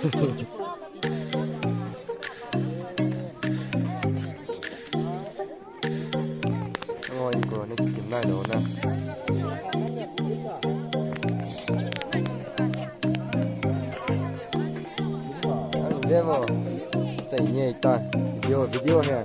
ngồi của nó kiếm lại đâu nè anh vào chạy nhảy ta video hè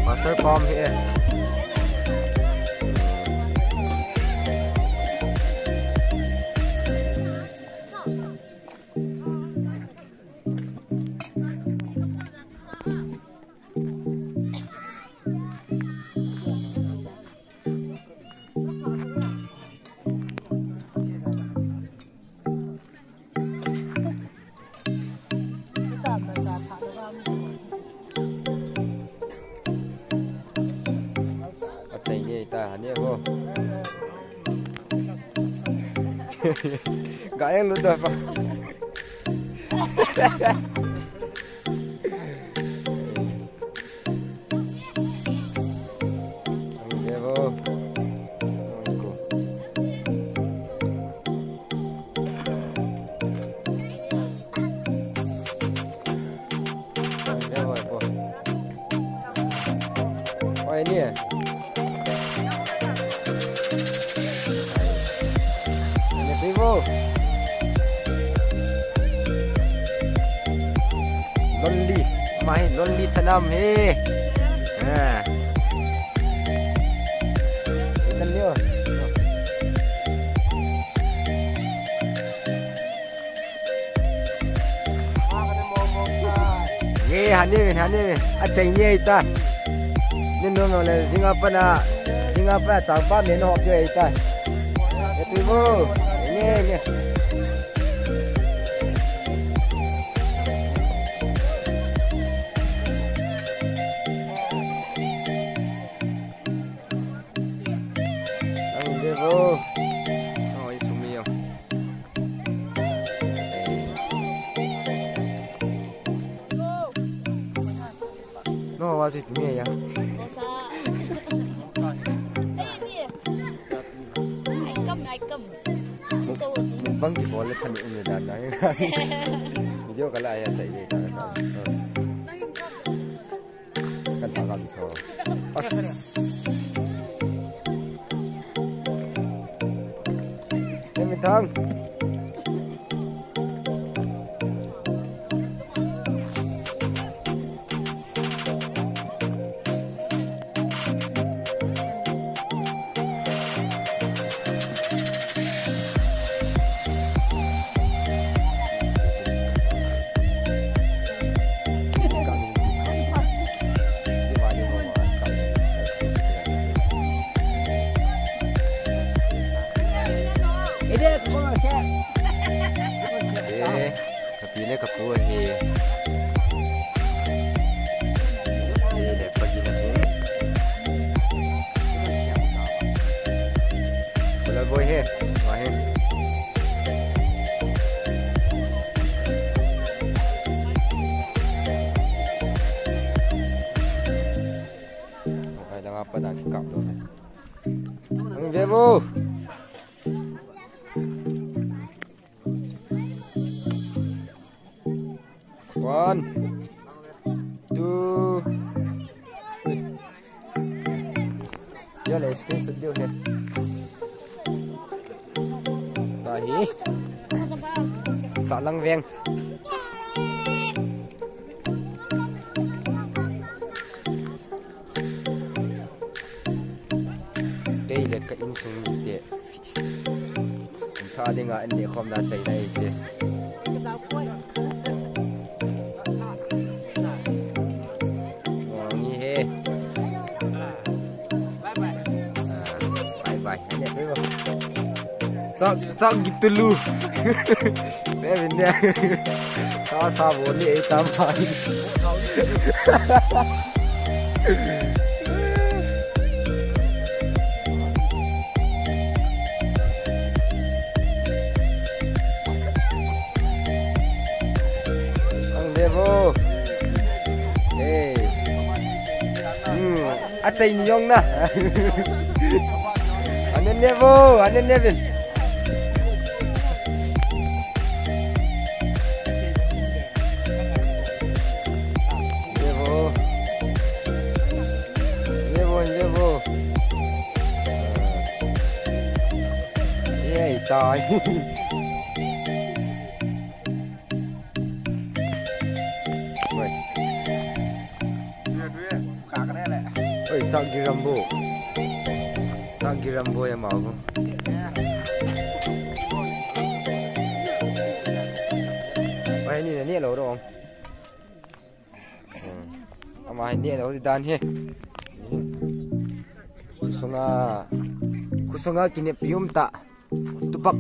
Master bomb here. Gak yang lu dah pak. Oh ini ya. Lonely, my lonely tanam he. Nah, ikan dia. Ye, hani, acai ye ita. Ni nung oleh Singapura sampai menok je ita. Itu bu, ini. Oh, itu mio. No, masih mio ya. Bang di boleh tadi ini dah. Video kalau ayah cakap dia kan tak akan bisa. Ini tang. Kapilnya kapur he. Ini pagi nanti. Bola boy he, wah he. Ada apa dah kap tu? Anggebu. 1, 2. Dia lah screenshot dia ni. Tahi. Salang veng. Đây là cái ứng dụng để ta đi ngại để không đã chạy này chứ. Ngon như thế. cak gitu lu. Bevin dia. Sa boni tamai. Devo, acai nyong na, anen Devo, anen Devin. Devo, yeah, trời. Cagi rambo yang mau. Wah ini loh dong. Ama ini loh di dan he. Kusunga kini pium tak tupak.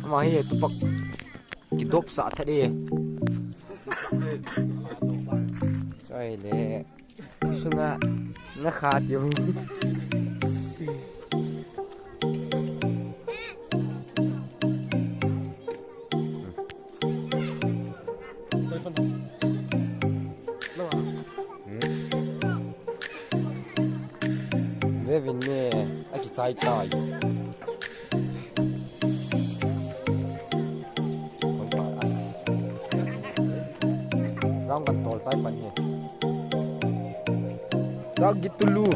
Ama he tupak kidop saat tadi. Trời lệ. Sunga nó khátอยู่เว้ยวินเนี่ยไอ้กิจใจตายร้องกันต่อใจปันเนี่ยcak gitu lu,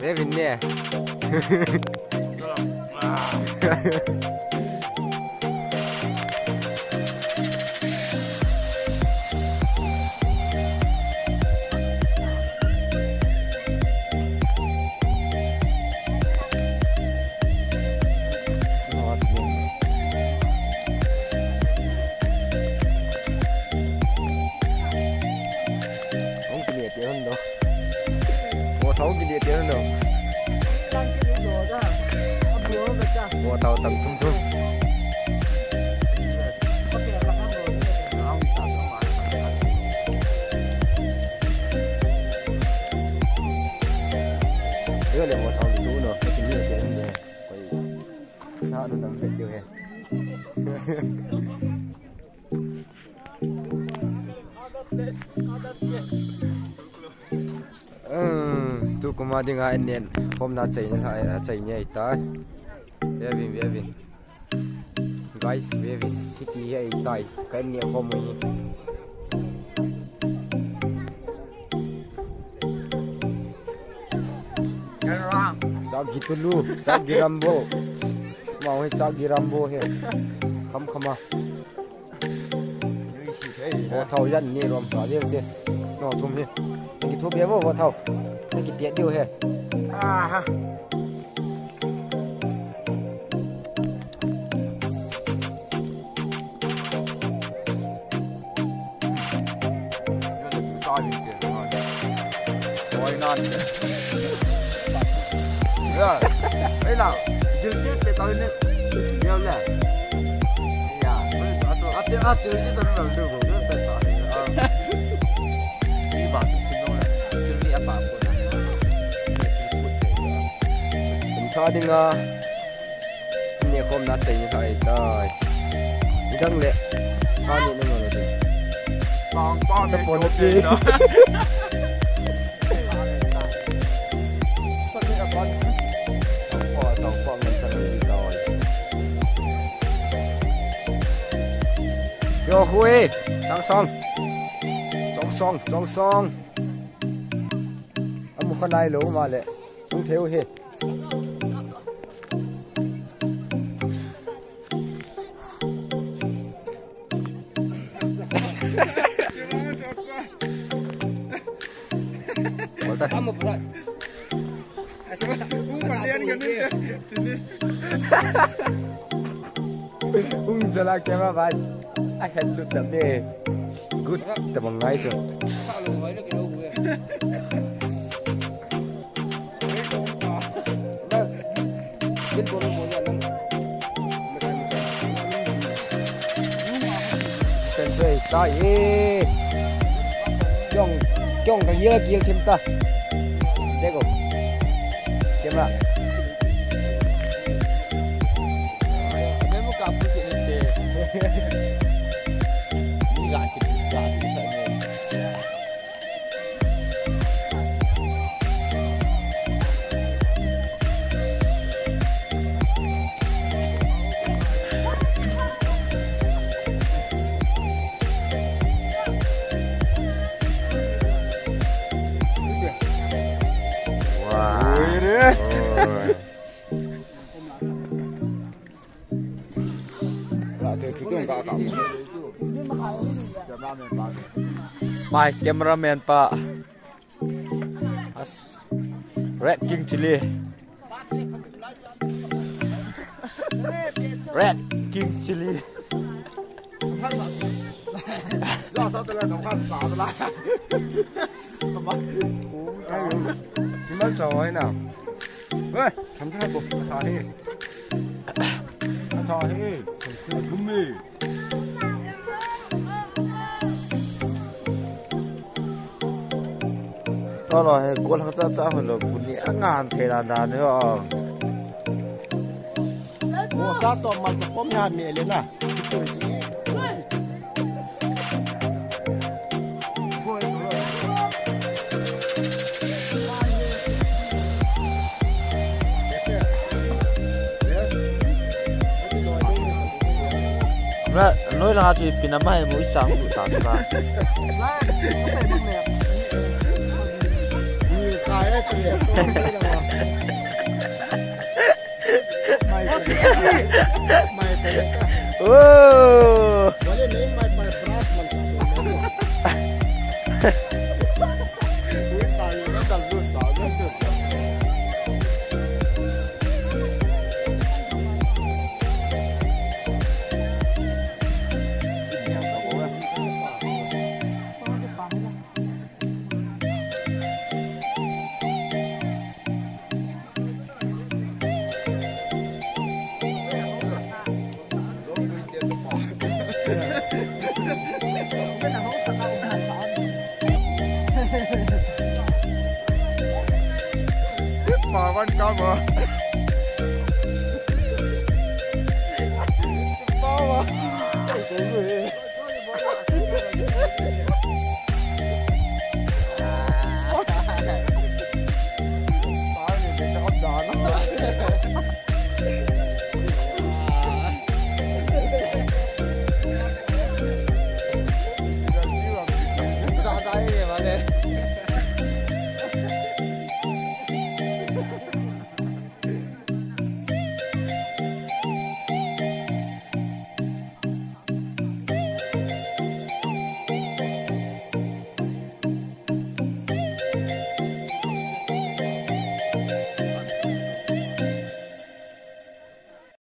Bevin ni. Thấu cái địa tiếng đâu. Mua tàu tầng thung thung. Đây là mua tàu đủ rồi, cái gì địa tiếng này. Nó nằm bên đường này. Tu kuma dinga inen hom na chei na chei nyai ta Bevin guys Bevin kiti ai tai kan ni hom ni cak gitu lu cak girambo mau he cak girambo he khama bo thau yan ni rom sa de de no thum he ki thu be bo thau cái tiệt điều hè ha rồi đây nào chưa chết để tôi nên nhiều nè ya ati chứ tôi làm được rồi đó tại sao đi vào đi apa cho đi nga nhẹ không nát tay như thế này đi đăng lệ cho đi nữa rồi đi con nó buồn đi đó tàu con mình sẽ đi rồi vô khui tăng xong một con này lỗ mà lệ không thiếu hết Kamu pula. Salah kamera bad. I had looked up there. Good, tabang nice. Good. ta ye chong cái gì kia thêm ta đây cô thêm là mấy một cặp cái chuyện này đi gạt cái sợi này My cameraman Pak As Red King Chili Red King Chili lo sao tôi lại không ăn bảo tôi lại chỉ mất rồi nào ơi thằng cái bột thò đi không đi đó là cô thằng cha cha hồi là phụ nữ ngàn thế là đàn nữa mua sát to mà có nhà mẹ lên à nói là chỉ pin năm hay mũi trắng mũi trắng ra mà văn công mà